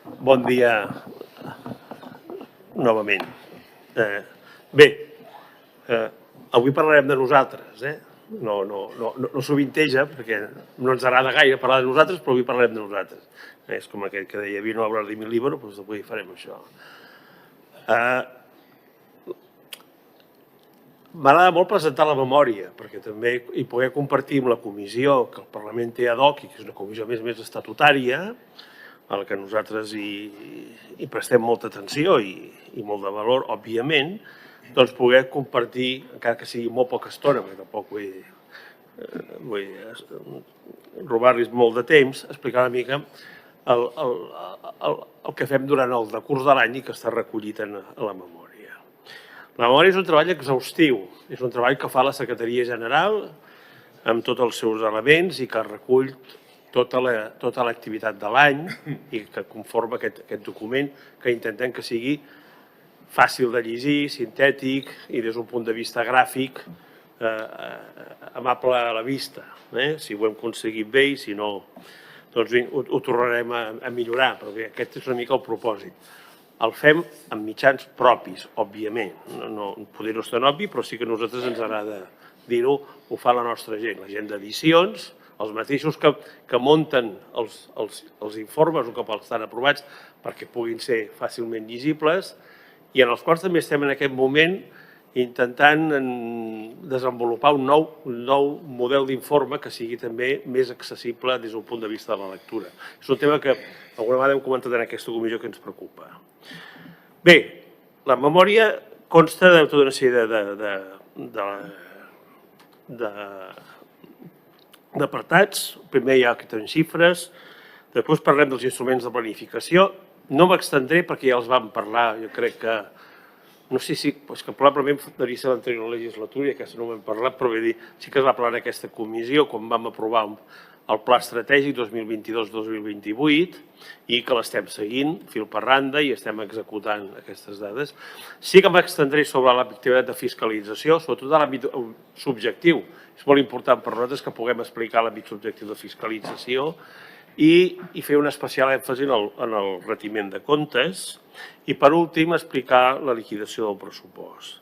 Bon dia novament. Bé, avui parlarem de nosaltres, No sovinteja, perquè no ens agrada gaire parlar de nosaltres, però avui parlarem de nosaltres. És com aquell que deia, vino a hablar de mi libro, doncs avui farem això. M'agrada molt presentar la memòria, perquè també hi poder compartir amb la comissió que el Parlament té ad hoc, i que és una comissió més estatutària, a la que nosaltres hi prestem molta atenció i molt de valor, òbviament, doncs poder compartir, encara que sigui molt poca estona, perquè tampoc vull robar-los molt de temps, explicar una mica el que fem durant el decurs de l'any i que està recollit a la memòria. La memòria és un treball exhaustiu, és un treball que fa la Secretaria General amb tots els seus elements i que recull tota l'activitat de l'any i que conforma aquest document que intentem que sigui fàcil de llegir, sintètic i des d'un punt de vista gràfic amable a la vista. Si ho hem aconseguit bé i si no, doncs ho tornarem a millorar, perquè aquest és una mica el propòsit. El fem amb mitjans propis, òbviament. Poder no és tan obvi, però sí que a nosaltres ens agrada dir-ho, ho fa la nostra gent, la gent d'edicions, els mateixos que munten els informes un cop estan aprovats perquè puguin ser fàcilment llegibles i en els quals també estem en aquest moment intentant desenvolupar un nou model d'informe que sigui també més accessible des d'un punt de vista de la lectura. És un tema que alguna vegada hem comentat en aquesta comissió que ens preocupa. Bé, la memòria consta de tota una sèrie d'apartats. Primer hi ha aquestes xifres, després parlem dels instruments de planificació. No m'extendré perquè ja els vam parlar, jo crec que, no sé si, és que probablement devia ser l'anterior legislatura i aquesta no ho hem parlat, però vull dir, sí que es va parlar en aquesta comissió quan vam aprovar el Pla Estratègic 2022-2028 i que l'estem seguint fil per randa i estem executant aquestes dades. Sí que m'extendré sobre l'activitat de fiscalització, sobretot a l'àmbit subjectiu. És molt important per nosaltres que puguem explicar l'àmbit subjectiu de fiscalització i fer un especial èmfasi en el retiment de comptes i, per últim, explicar la liquidació del pressupost.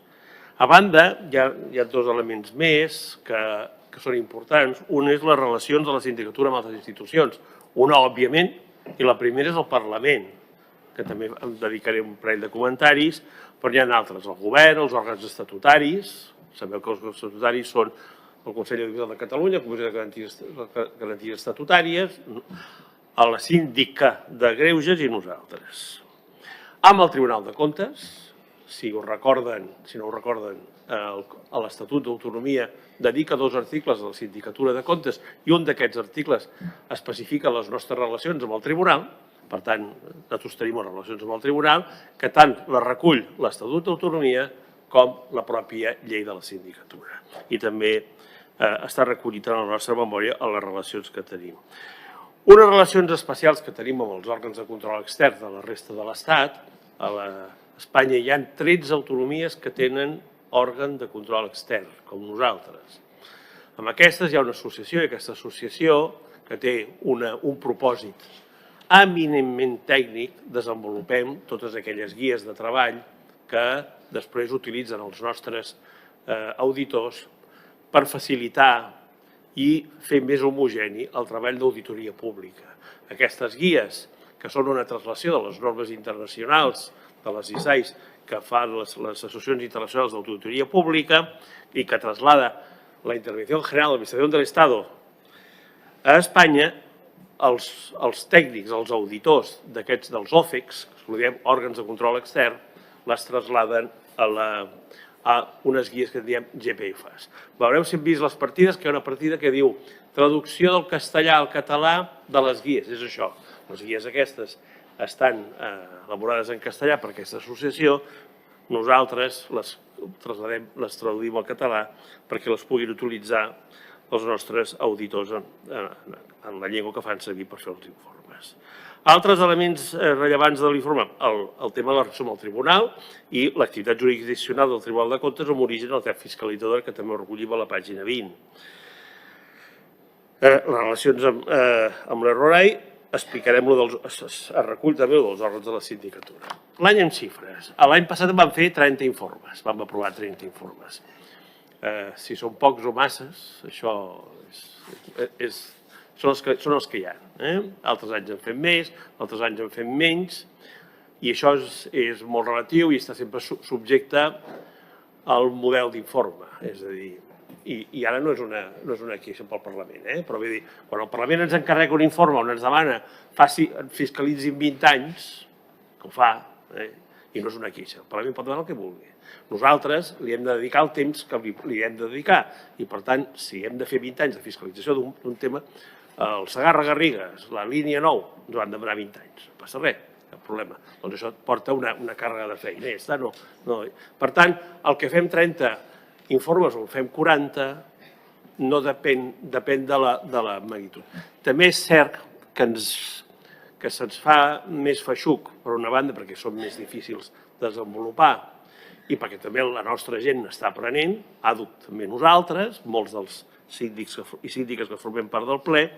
A banda, hi ha dos elements més que són importants. Un és les relacions de la sindicatura amb altres institucions. Una, òbviament, i la primera és el Parlament, que també em dedicaré un parell de comentaris, però hi ha altres, el govern, els òrgans estatutaris. Sabeu que els òrgans estatutaris són el Consell Audiovisual de Catalunya, la Comissió de Garanties Estatutàries, la síndica de Greuges i nosaltres. Amb el Tribunal de Comptes, si no ho recorden, l'Estatut d'Autonomia dedica 2 articles a la sindicatura de comptes i un d'aquests articles especifica les nostres relacions amb el Tribunal, per tant, nosaltres tenim relacions amb el Tribunal, que tant la recull l'Estatut d'Autonomia com la pròpia llei de la sindicatura. I també està recollit en la nostra memòria a les relacions que tenim. Unes relacions especials que tenim amb els òrgans de control extern de la resta de l'Estat. A Espanya hi ha 13 autonomies que tenen òrgan de control extern, com nosaltres. Amb aquestes hi ha una associació, i aquesta associació, que té un propòsit eminentment tècnic, desenvolupem totes aquelles guies de treball que després utilitzen els nostres auditors per facilitar i fer més homogeni el treball d'auditoria pública. Aquestes guies, que són una translació de les normes internacionals, de les ISAIs, que fan les associacions internacionals d'auditoria pública i que traslada la Intervención General de la Administración del Estado a Espanya, els tècnics, els auditors d'aquests dels OCECs, que diem òrgans de control extern, les trasladen a unes guies que diem GPFs. Veureu si hem vist les partides, que hi ha una partida que diu traducció del castellà al català de les guies. És això. Les guies aquestes estan elaborades en castellà per aquesta associació. Nosaltres les traduïm al català perquè les puguin utilitzar els nostres auditors en la llengua que fan servir per fer els informes. Altres elements rellevants de l'informe, el tema de la relació amb el Tribunal i l'activitat jurisdiccional del Tribunal de Comptes amb origen al text fiscalitzador, que també ho recollim a la pàgina 20. Les relacions amb l'Errorai explicarem es recull també dels òrgans de la sindicatura. L'any en xifres. L'any passat vam fer 30 informes, vam aprovar 30 informes. Si són pocs o masses, això són els que hi ha. Altres anys en fem més, altres anys en fem menys, i això és molt relatiu i està sempre subjecte al model d'informe. És a dir, i ara no és una queixa pel Parlament, però vull dir, quan el Parlament ens encarrega un informe on ens demana fiscalitzin 20 anys, que ho fa, i no és una queixa. El Parlament pot demanar el que vulgui. Nosaltres li hem de dedicar el temps que li hem de dedicar i, per tant, si hem de fer 20 anys de fiscalització d'un tema, el Segarra-Garrigues, la línia 9, ens van demanar 20 anys. No passa res, cap problema. Doncs això porta una càrrega de feina. Per tant, el que fem 30 informes o fem 40 no depèn de la magnitud. També és cert que se'ns fa més feixuc, per una banda, perquè són més difícils de desenvolupar i perquè també la nostra gent està aprenent, ha dut també nosaltres, molts dels síndics i síndiques que formem part del ple,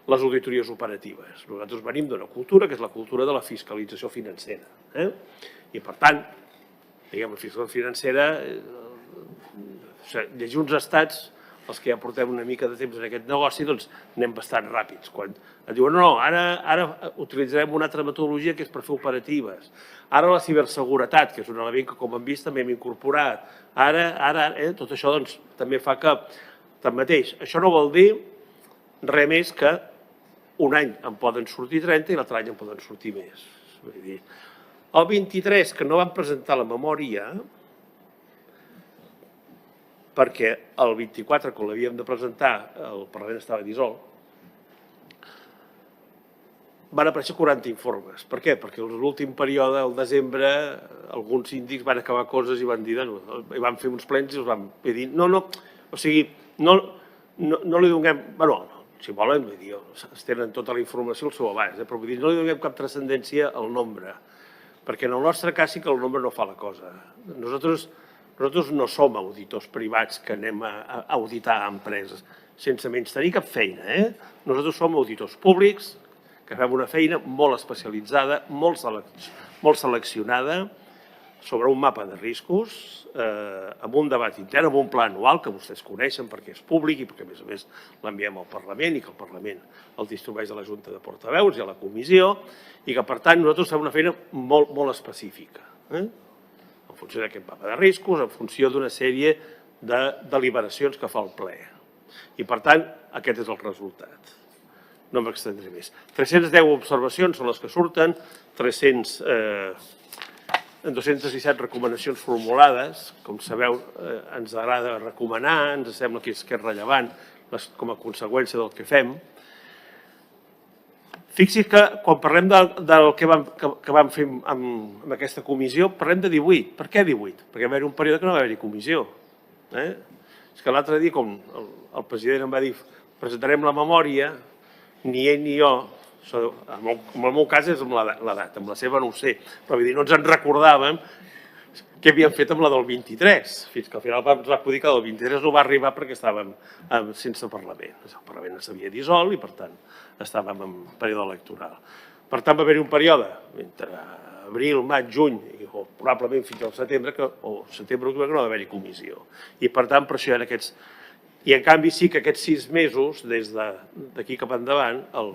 les auditories operatives. Nosaltres venim d'una cultura que és la cultura de la fiscalització financera. I, per tant, diguem, la fiscalització financera, llegir uns estats, els que ja portem una mica de temps en aquest negoci, doncs anem bastant ràpids. Quan et diuen, no, ara utilitzarem una altra metodologia que és per fer operatives. Ara la ciberseguretat, que és un element que, com hem vist, també hem incorporat. Ara, tot això doncs, també fa que, tanmateix, això no vol dir res més que un any en poden sortir 30 i l'altre any en poden sortir més. Vull dir, el 23, que no van presentar la memòria, perquè el 24, quan l'havíem de presentar, el Parlament estava dissolt, van aparèixer 40 informes. Per què? Perquè en l'últim període, al desembre, alguns síndics van acabar coses i van dir, van fer uns plens i els van dir, no, o sigui, no li donem, bueno, si volen, es tenen tota la informació al seu abast, però vull dir, no li donem cap transcendència al nombre, perquè en el nostre cas sí que el nombre no fa la cosa. Nosaltres no som auditors privats que anem a auditar empreses, sense menys tenir cap feina. Nosaltres som auditors públics, que fem una feina molt especialitzada, molt seleccionada, sobre un mapa de riscos, amb un debat intern, amb un pla anual que vostès coneixen perquè és públic i perquè, a més, l'enviem al Parlament i que el Parlament el distribueix a la Junta de Portaveus i a la Comissió i que, per tant, nosaltres fem una feina molt específica. En funció d'aquest mapa de riscos, en funció d'una sèrie de deliberacions que fa el ple. I, per tant, aquest és el resultat. No m'extendré més. 310 observacions són les que surten, 217 recomanacions formulades. Com sabeu, ens agrada recomanar, ens sembla que és rellevant com a conseqüència del que fem. Fixi's que quan parlem del que vam fer amb aquesta comissió, parlem de 18. Per què 18? Perquè va haver un període que no va haver-hi comissió. És que l'altre dia, com el president em va dir presentarem la memòria, ni ell ni jo, en el meu cas és amb l'edat, amb la seva no ho sé, però no ens en recordàvem què havíem fet amb la del 23, fins que al final ens va acudir que el 23 no va arribar perquè estàvem sense Parlament. El Parlament s'havia dissolt i, per tant, estàvem en període electoral. Per tant, va haver-hi un període entre abril, maig, juny, o probablement fins al setembre, o setembre-octubre, que no va haver-hi comissió. I, per tant, per això hi ha aquests... I, en canvi, sí que aquests 6 mesos, des d'aquí cap endavant, el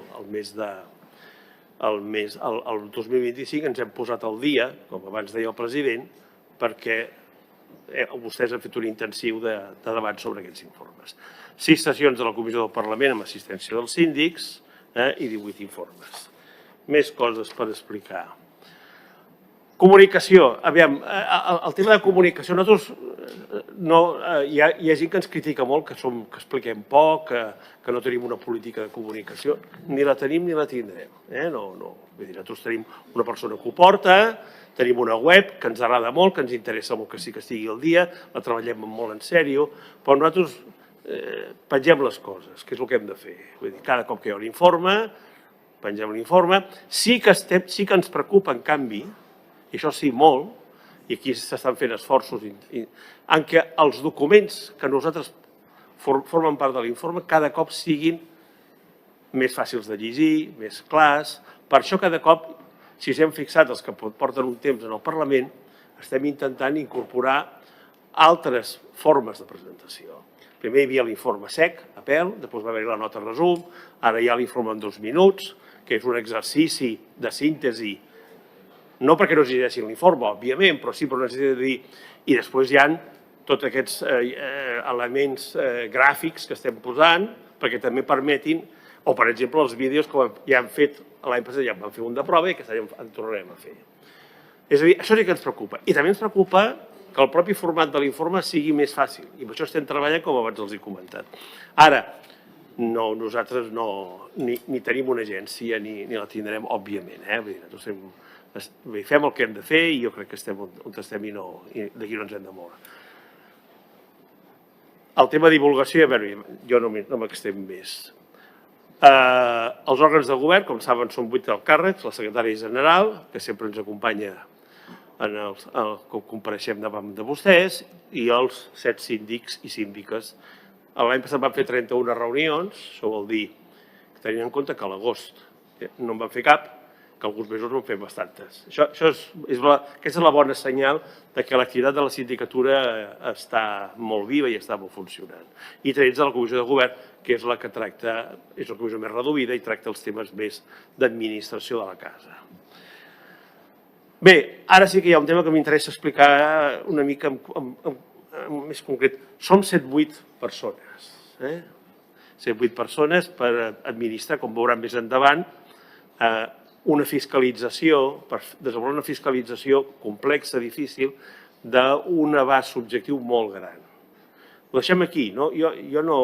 2025, ens hem posat al dia, com abans deia el president, perquè vostès han fet un intensiu de debat sobre aquests informes. 6 sessions de la Comissió del Parlament amb assistència dels síndics i 18 informes. Més coses per explicar. Comunicació. Aviam, el tema de comunicació, nosaltres hi ha gent que ens critica molt, que expliquem poc, que no tenim una política de comunicació. Ni la tenim ni la tindrem. Nosaltres tenim una persona que ho porta, tenim una web que ens agrada molt, que ens interessa molt que sí que estigui al dia, la treballem molt en sèrio, però nosaltres pengem les coses, que és el que hem de fer. Cada cop que hi ha un informe, pengem l'informe. Sí que ens preocupa, en canvi, i això sí molt, i aquí s'estan fent esforços, en què els documents que nosaltres formen part de l'informe cada cop siguin més fàcils de llegir, més clars. Per això cada cop, si s'hem fixat els que porten un temps en el Parlament, estem intentant incorporar altres formes de presentació. Primer hi havia l'informe sec, a pèl, després va haver-hi la nota resum, ara hi ha l'informe en 2 minuts, que és un exercici de síntesi, no perquè no es llegeixin l'informe, òbviament, però sí per una sèrie de dir, i després hi ha tots aquests elements gràfics que estem posant, perquè també permetin, o per exemple els vídeos que ja han fet, l'any passat ja en vam fer un de prova i aquest any en tornarem a fer. És a dir, això sí que ens preocupa. I també ens preocupa que el propi format de l'informe sigui més fàcil. I per això estem treballant, com abans els he comentat. Ara, nosaltres ni tenim una agència ni la tindrem, òbviament. Fem el que hem de fer i jo crec que estem on estem i d'aquí no ens hem de moure. El tema de divulgació, jo no m'extenc més. Els òrgans de govern, com saben, són 8 alts càrrecs, la secretària general, que sempre ens acompanya quan compareixem davant de vostès, i els 7 síndics i síndiques. L'any passat vam fer 31 reunions, això vol dir que tenint en compte que a l'agost no en vam fer cap, que alguns mesos en vam fer bastantes. Aquesta és la bona senyal que l'activitat de la sindicatura està molt viva i està molt funcionant. I 13 de la Comissió de Govern, que és la que tracta, és la comissió més reduïda i tracta els temes més d'administració de la casa. Bé, ara sí que hi ha un tema que m'interessa explicar una mica més concret. Som 108 persones. 108 persones per administrar, com veuran més endavant, una fiscalització, per desenvolupar una fiscalització complexa, difícil, d'un abast subjectiu molt gran. Ho deixem aquí, jo no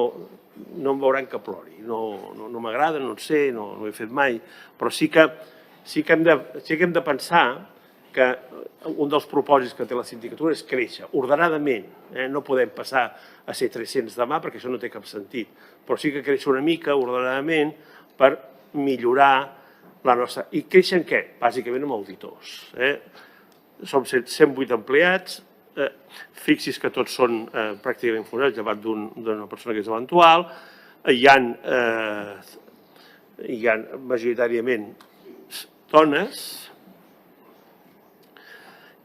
em veuran que plori, no m'agrada, no en sé, no ho he fet mai, però sí que hem de pensar que un dels propòsits que té la sindicatura és créixer ordenadament. No podem passar a ser 300 demà perquè això no té cap sentit, però sí que créixer una mica ordenadament per millorar la nostra... I créixer en què? Bàsicament amb auditors. Som 108 empleats, fixis que tots són pràcticament funcionaris, llevat d'una persona que és eventual, hi ha majoritàriament dones,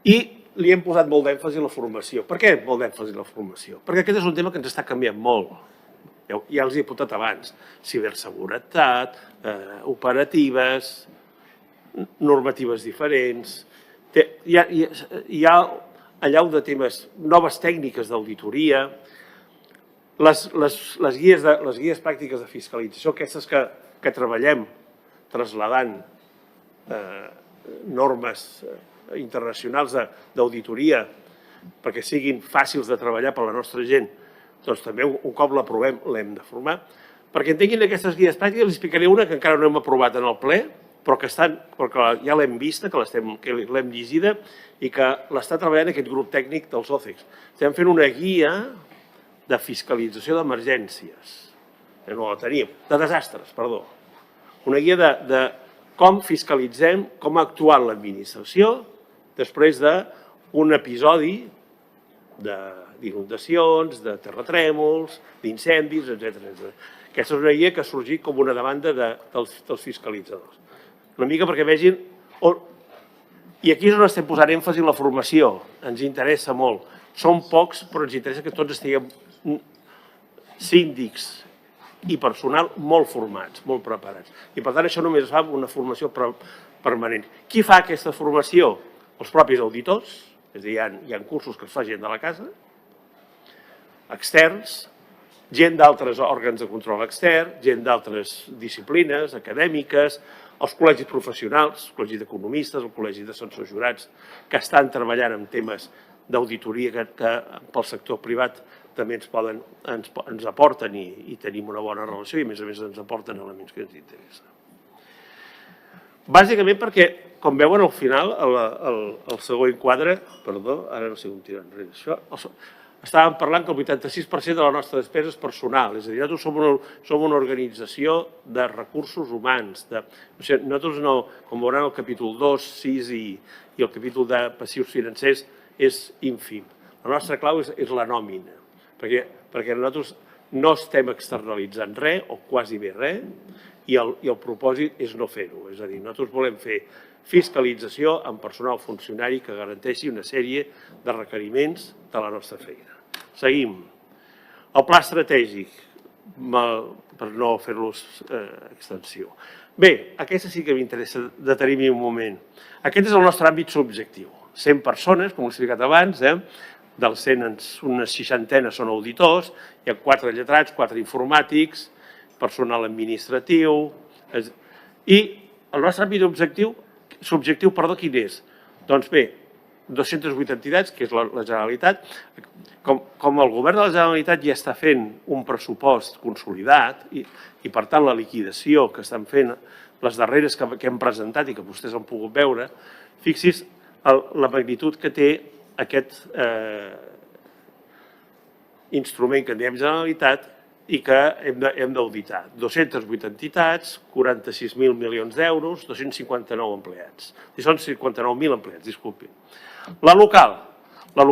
i li hem posat molt d'èmfasi a la formació. Per què molt d'èmfasi a la formació? Perquè aquest és un tema que ens està canviant molt. Ja els he apuntat abans. Ciberseguretat, operatives, normatives diferents. Hi ha allau de temes, noves tècniques d'auditoria, les guies pràctiques de fiscalització, aquestes que treballem traslladant normes internacionals d'auditoria perquè siguin fàcils de treballar per a la nostra gent, doncs també un cop l'aprovem l'hem de formar. Perquè entenguin aquestes guies pràctiques, els explicaré una que encara no hem aprovat en el ple, però que ja l'hem vista, que l'hem llegida i que l'està treballant aquest grup tècnic dels OCEX. Estem fent una guia de fiscalització d'emergències, no la teníem, de desastres, perdó. Una guia de com fiscalitzem, com ha actuat l'administració després d'un episodi d'inundacions, de terratrèmols, d'incendis, etc. Aquesta és una guia que ha sorgit com una demanda dels fiscalitzadors. Una mica perquè vegin... I aquí és on estem posant èmfasi en la formació. Ens interessa molt. Som pocs, però ens interessa que tots estiguem síndics i personal molt formats, molt preparats. I per tant això només es fa amb una formació permanent. Qui fa aquesta formació? Els propis auditors, és a dir, hi ha cursos que es fa gent de la casa, externs, gent d'altres òrgans de control extern, gent d'altres disciplines acadèmiques, els col·legis professionals, el col·legi d'economistes, el col·legi d'assessors jurats, que estan treballant en temes d'auditoria que pel sector privat també ens aporten i tenim una bona relació i a més ens aporten elements que ens interessen. Bàsicament perquè, com veuen al final, el següent quadre, perdó, ara no sé com tirar enrere això, estàvem parlant que el 86% de la nostra despesa és personal, és a dir, nosaltres som una organització de recursos humans. Nosaltres, com veuran, el capítol 2, 6 i el capítol de passius financers és ínfim. La nostra clau és la nòmina, perquè nosaltres no estem externalitzant res, o quasi bé res, i el propòsit és no fer-ho. És a dir, nosaltres volem fer fiscalització amb personal funcionari que garanteixi una sèrie de requeriments de la nostra feina. Seguim. El pla estratègic, per no fer-los extensiu. Bé, aquesta sí que m'interessa detenir-m'hi un moment. Aquest és el nostre àmbit subjectiu. 100 persones, com us he explicat abans, dels 100, unes 60 són auditors, hi ha 4 lletrats, 4 informàtics, personal administratiu, i el nostre àmbit subjectiu, quin és? Doncs bé, 208 entitats, que és la Generalitat. Com el govern de la Generalitat ja està fent un pressupost consolidat i per tant la liquidació que estan fent les darreres que hem presentat i que vostès han pogut veure, fixi's la magnitud que té aquest instrument que en diem Generalitat i que hem d'auditar. 208 entitats, 46.000 milions d'euros, 259 empleats. Són 59.000 empleats, disculpin. La local, a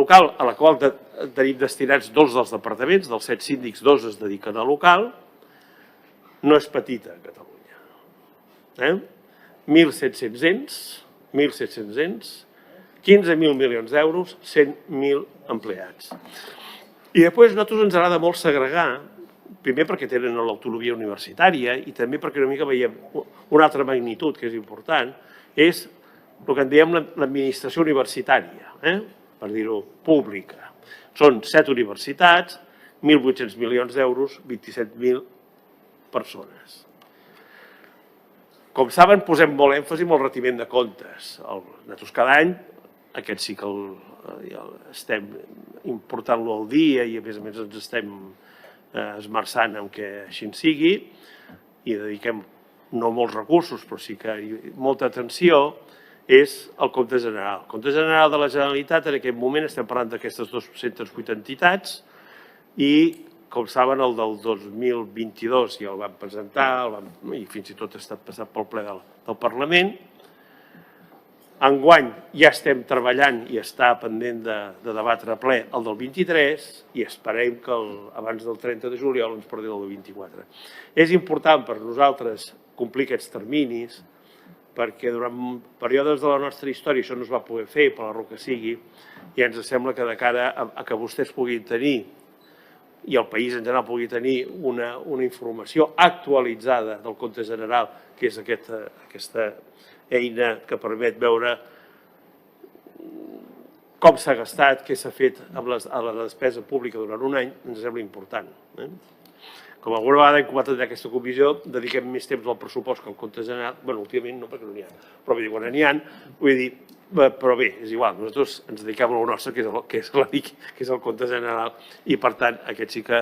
la qual tenim destinats 2 dels departaments, dels 7 síndics, 2 es dediquen a local, no és petita a Catalunya. 1.700 ens, 15.000 milions d'euros, 100.000 empleats. I després a nosaltres ens agrada molt segregar, primer perquè tenen l'autonomia universitària i també perquè una mica veiem una altra magnitud que és important, és el que en diem l'administració universitària, per dir-ho, pública. Són 7 universitats, 1.800 milions d'euros, 27.000 persones. Com saben, posem molt èmfasi en el retiment de comptes. Nosaltres cada any, aquest sí que estem important-lo al dia i a més ens estem esmerçant en què així en sigui i dediquem no molts recursos, però sí que molta atenció, és el compte general. El compte general de la Generalitat, en aquest moment estem parlant d'aquestes 208 entitats i, com saben, el del 2022 ja el vam presentar i fins i tot ha estat passat pel ple del Parlament. Enguany ja estem treballant i està pendent de debatre a ple el del 23 i esperem que abans del 30 de juliol ens portin el del 24. És important per nosaltres complir aquests terminis perquè durant períodes de la nostra història això no es va poder fer, per la raó que sigui, i ens sembla que de cara a que vostès puguin tenir i el país en general pugui tenir una informació actualitzada del compte general, que és aquesta eina que permet veure com s'ha gastat, què s'ha fet amb la despesa pública durant un any, ens sembla important. Com alguna vegada hem comentat en aquesta comissió, dediquem més temps al pressupost que al compte general. Bé, últimament no, perquè no n'hi ha, però vull dir, quan n'hi ha, vull dir, però bé, és igual, nosaltres ens dediquem a la nostra, que és el compte general, i per tant, aquest sí que,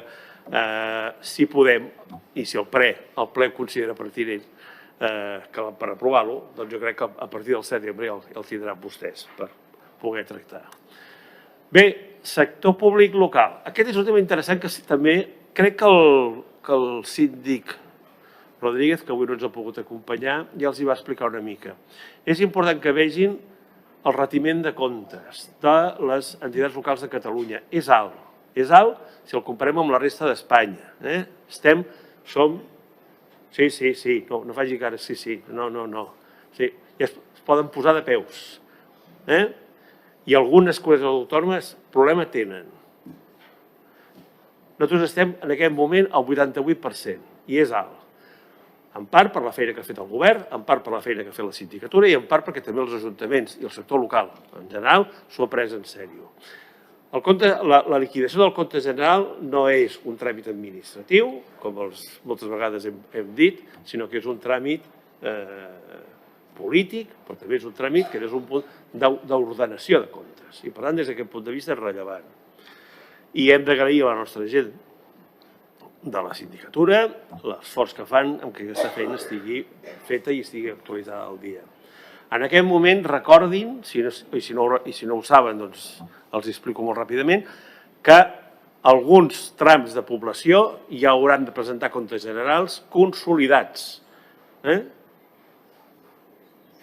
si podem, i si el ple considera pertinent per aprovar-lo, doncs jo crec que a partir del setembre el tindran vostès per poder tractar. Bé, sector públic local. Aquest és un tema interessant que també crec que el síndic Rodríguez, que avui no ens ha pogut acompanyar, ja els hi va explicar una mica. És important que vegin el retiment de comptes de les entitats locals de Catalunya. És alt si el comparem amb la resta d'Espanya. Som... Sí, no faci cara, sí, no. I es poden posar de peus. I algunes comunitats autònomes problema tenen. Nosaltres estem en aquest moment al 88% i és alt. En part per la feina que ha fet el govern, en part per la feina que ha fet la sindicatura i en part perquè també els ajuntaments i el sector local en general s'ho ha pres en sèrio. La liquidació del compte general no és un tràmit administratiu, com moltes vegades hem dit, sinó que és un tràmit polític, però també és un tràmit que és un punt d'ordenació de comptes. I per tant, des d'aquest punt de vista és rellevant. I hem d'agrair a la nostra gent de la sindicatura l'esforç que fan en què aquesta feina estigui feta i estigui actualitzada al dia. En aquest moment, recordin, i si no ho saben, doncs els explico molt ràpidament, que alguns trams de població ja hauran de presentar comptes generals consolidats.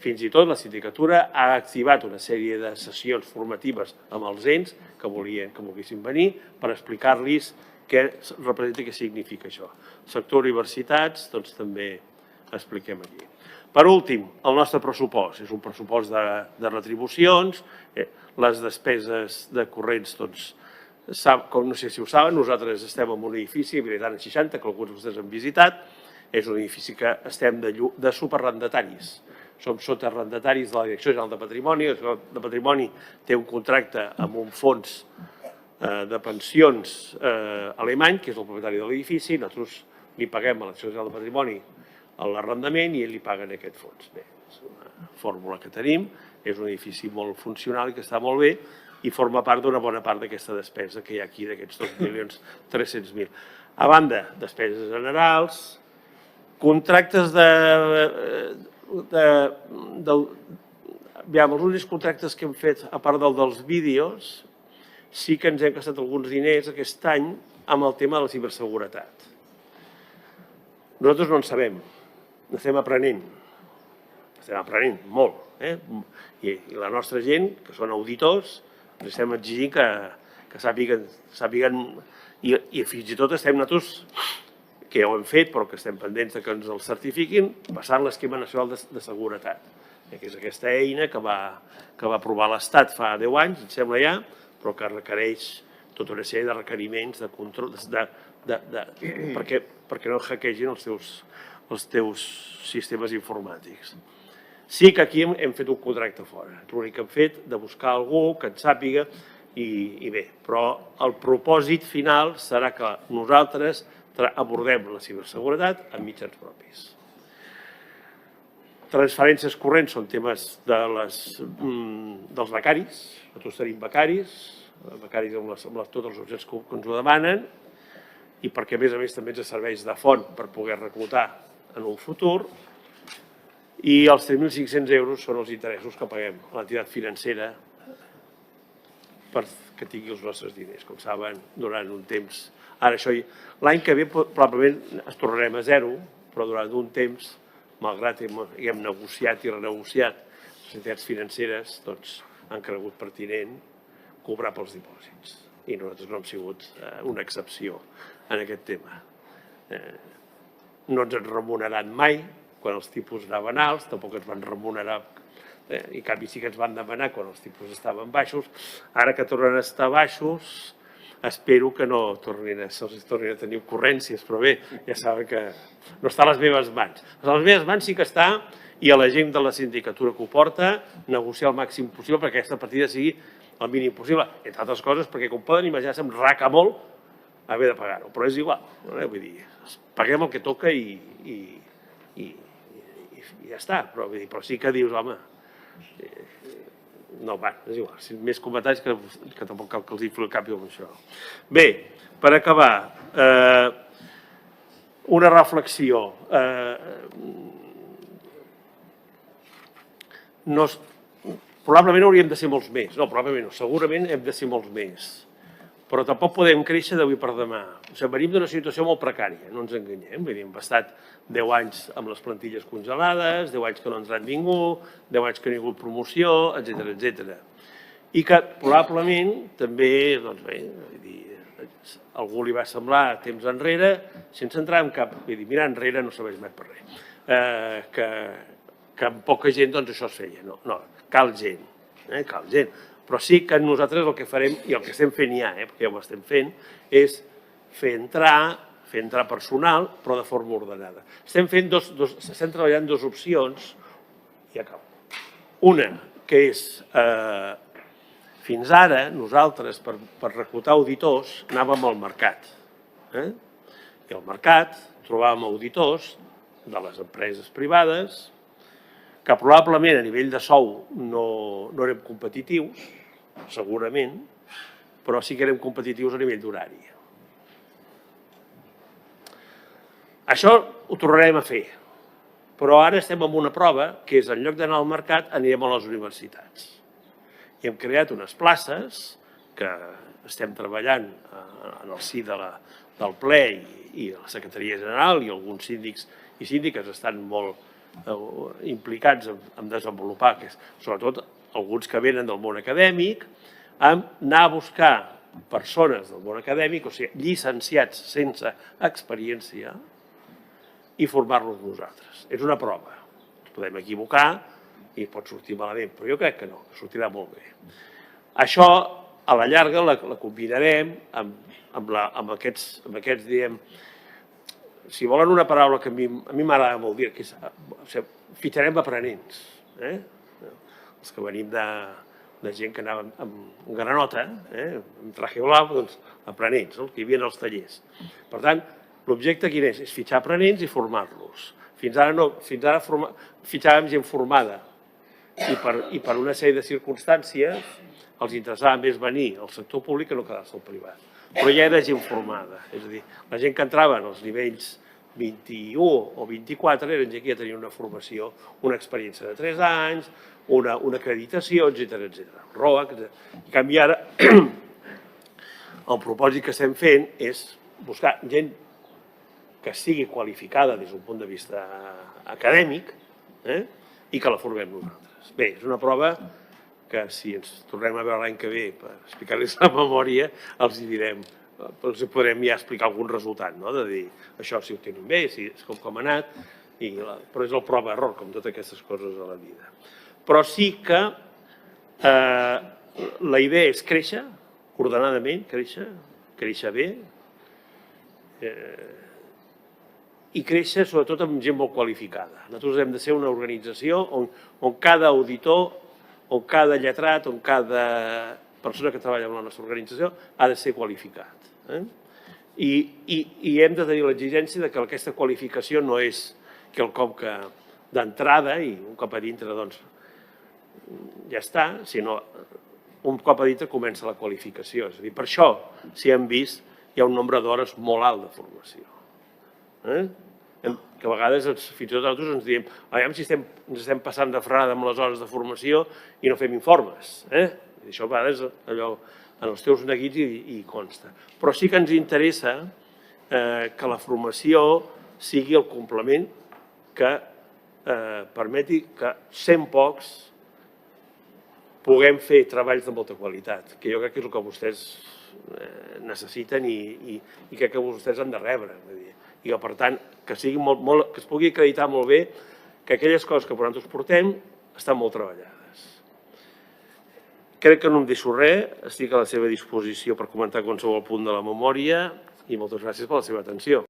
Fins i tot la sindicatura ha activat una sèrie de sessions formatives amb els ens que volguessin venir per explicar-los què representa i què significa això. El sector universitats, doncs també expliquem aquí. Per últim, el nostre pressupost. És un pressupost de retribucions, les despeses de corrents, doncs, com no sé si ho saben, nosaltres estem en un edifici, Habilitant 60, que alguns de vostès han visitat, és un edifici que estem de superarrendataris. Som sotarrendataris de la Direcció General de Patrimoni. La Direcció de Patrimoni té un contracte amb un fons de pensions alemany, que és el propietari de l'edifici. Nosaltres li paguem a la Direcció General de Patrimoni l'arrendament i ell li paga en aquest fons. Bé, és una fórmula que tenim, és un edifici molt funcional i que està molt bé i forma part d'una bona part d'aquesta despesa que hi ha aquí, d'aquests 2.300.000. A banda, despeses generals, contractes els únics contractes que hem fet, a part dels vídeos, sí que ens hem gastat alguns diners aquest any amb el tema de la ciberseguretat. Nosaltres no en sabem, n'estem aprenent molt. I la nostra gent, que són auditors, ens estem exigint que sàpiguen, i fins i tot estem nosaltres, que ja ho hem fet, però que estem pendents que ens el certifiquin, passant l'Esquema Nacional de Seguretat, que és aquesta eina que va aprovar l'Estat fa 10 anys, em sembla ja, però que requereix tota una sèrie de requeriments, de control, perquè no hackegin els teus sistemes informàtics. Sí que aquí hem fet un contracte fora, l'únic que hem fet de buscar algú que en sàpiga i bé, però el propòsit final serà que nosaltres abordem la ciberseguretat amb mitjans propis. Transferències corrents són temes dels becaris. Nosaltres tenim becaris amb totes les opcions que ens ho demanen i perquè, a més també ens serveix de font per poder reclutar en un futur. I els 3.500 euros són els interessos que paguem a l'entitat financera perquè tingui els nostres diners. Com saben, durant un temps... Ara, això, l'any que ve probablement es tornarem a zero, però durant un temps, malgrat que hem negociat i renegociat, les entitats financeres han cregut pertinent cobrar pels dipòsits. I nosaltres no hem sigut una excepció en aquest tema. No ens han remunerat mai quan els tipus anaven alts, tampoc ens van remunerar, i en canvi sí que ens van demanar quan els tipus estaven baixos. Ara que tornen a estar baixos, espero que no se'ls tornin a tenir ocurrències, però bé, ja saben que no està a les meves mans. A les meves mans sí que està, i a la gent de la sindicatura que ho porta, negociar el màxim possible perquè aquesta partida sigui el mínim possible, entre altres coses, perquè com poden imaginar, se'm raca molt haver de pagar-ho, però és igual. Vull dir, paguem el que toca i ja està, però sí que dius, home, no, va, és igual, més comentaris que tampoc cal que els hi fili el cap amb això. Bé, per acabar, una reflexió. Probablement hauríem de ser molts més, no, probablement no, segurament hem de ser molts més, però tampoc podem créixer d'avui per demà. O sigui, venim d'una situació molt precària, no ens enganyem. Hem estat 10 anys amb les plantilles congelades, 10 anys que no ens han vingut, 10 anys que no hi ha hagut promoció, etcètera. I que probablement també, doncs bé, a algú li va semblar temps enrere, sense entrar en cap... Mirar enrere no serveix mai per res. Que amb poca gent això es feia. No, cal gent, cal gent. Però sí que nosaltres el que farem, i el que estem fent ja, perquè ja ho estem fent, és fer entrar personal, però de forma ordenada. Estem treballant dues opcions, i acabo. Una, que és, fins ara, nosaltres, per reclutar auditors, anàvem al mercat. I al mercat trobàvem auditors de les empreses privades, que probablement a nivell de sou no érem competitius, segurament, però sí que érem competitius a nivell d'horari. Això ho tornarem a fer, però ara estem en una prova que és, en lloc d'anar al mercat, anirem a les universitats. I hem creat unes places que estem treballant en el si del ple i la Secretaria General, i alguns síndics i síndiques estan molt implicats en desenvolupar, sobretot alguns que venen del món acadèmic, anar a buscar persones del món acadèmic, o sigui, llicenciats sense experiència, i formar-los nosaltres. És una prova. Ens podem equivocar i pot sortir malament, però jo crec que no, que sortirà molt bé. Això, a la llarga, la combinarem amb aquests, diguem, si volen una paraula que a mi m'agrada molt dir, que és, fitxarem aprenents. Els que venim de gent que anava amb granota, amb traje blau, doncs aprenents, que hi havia als tallers. Per tant, l'objecte quin és? És fitxar aprenents i formar-los. Fins ara no, fins ara fitxàvem gent formada i per una sèrie de circumstàncies els interessava més venir al sector públic que no quedar-se al privat. Però ja era gent formada, és a dir, la gent que entrava en els nivells 21 o 24 eren gent que ja tenia una formació, una experiència de 3 anys, una acreditació, etc. ROAC, etc. En canvi ara el propòsit que estem fent és buscar gent que sigui qualificada des d'un punt de vista acadèmic i que la formem nosaltres. Bé, és una prova que si ens tornem a veure l'any que ve per explicar-los la memòria, els hi direm, els podrem ja explicar algun resultat, de dir això si ho tenim bé, si és com ha anat, però és el prova-error, com totes aquestes coses a la vida. Però sí que la idea és créixer, ordenadament, créixer bé, i créixer sobretot amb gent molt qualificada. Nosaltres hem de ser una organització on cada auditor, on cada lletrat, on cada persona que treballa en la nostra organització ha de ser qualificat. I hem de tenir l'exigència que aquesta qualificació no és quelcom que d'entrada i un cop a dintre doncs ja està, sinó un cop a dintre comença la qualificació. És a dir, per això, si hem vist, hi ha un nombre d'hores molt alt de formació. Que a vegades fins i tot nosaltres ens diem aviam si ens estem passant de frenada amb les hores de formació i no fem informes. I això a vegades allò en els teus neguits hi consta. Però sí que ens interessa que la formació sigui el complement que permeti que 100 pocs puguem fer treballs de molta qualitat, que jo crec que és el que vostès necessiten i crec que vostès han de rebre. I que, per tant, que es pugui acreditar molt bé que aquelles coses que nosaltres portem estan molt treballades. Crec que no em deixo res, estic a la seva disposició per comentar qualsevol punt de la memòria i moltes gràcies per la seva atenció.